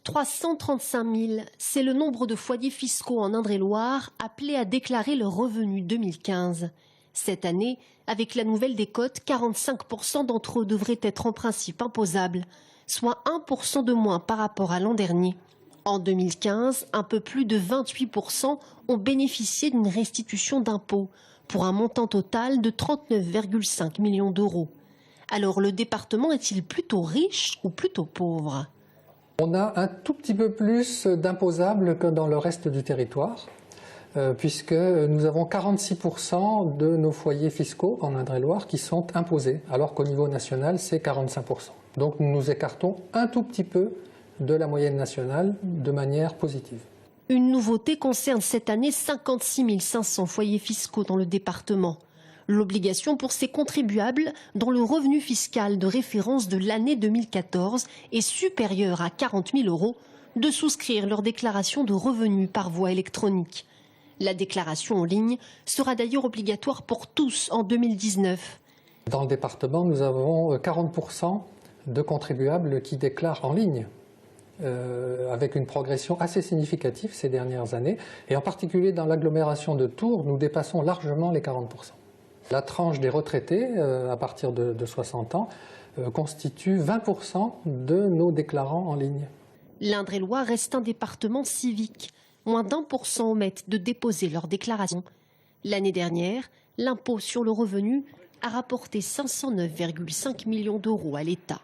335 000, c'est le nombre de foyers fiscaux en Indre-et-Loire appelés à déclarer leur revenu 2015. Cette année, avec la nouvelle décote, 45% d'entre eux devraient être en principe imposables, soit 1% de moins par rapport à l'an dernier. En 2015, un peu plus de 28% ont bénéficié d'une restitution d'impôts, pour un montant total de 39,5 millions d'euros. Alors le département est-il plutôt riche ou plutôt pauvre ? On a un tout petit peu plus d'imposables que dans le reste du territoire, puisque nous avons 46% de nos foyers fiscaux en Indre-et-Loire qui sont imposés, alors qu'au niveau national, c'est 45%. Donc nous nous écartons un tout petit peu de la moyenne nationale de manière positive. Une nouveauté concerne cette année 56 500 foyers fiscaux dans le département. L'obligation pour ces contribuables dont le revenu fiscal de référence de l'année 2014 est supérieur à 40 000 euros de souscrire leur déclaration de revenus par voie électronique. La déclaration en ligne sera d'ailleurs obligatoire pour tous en 2019. Dans le département, nous avons 40% de contribuables qui déclarent en ligne, avec une progression assez significative ces dernières années. Et en particulier dans l'agglomération de Tours, nous dépassons largement les 40%. La tranche des retraités, à partir de 60 ans, constitue 20% de nos déclarants en ligne. L'Indre-et-Loire reste un département civique. Moins d'1% omettent de déposer leur déclaration. L'année dernière, l'impôt sur le revenu a rapporté 509,5 millions d'euros à l'État.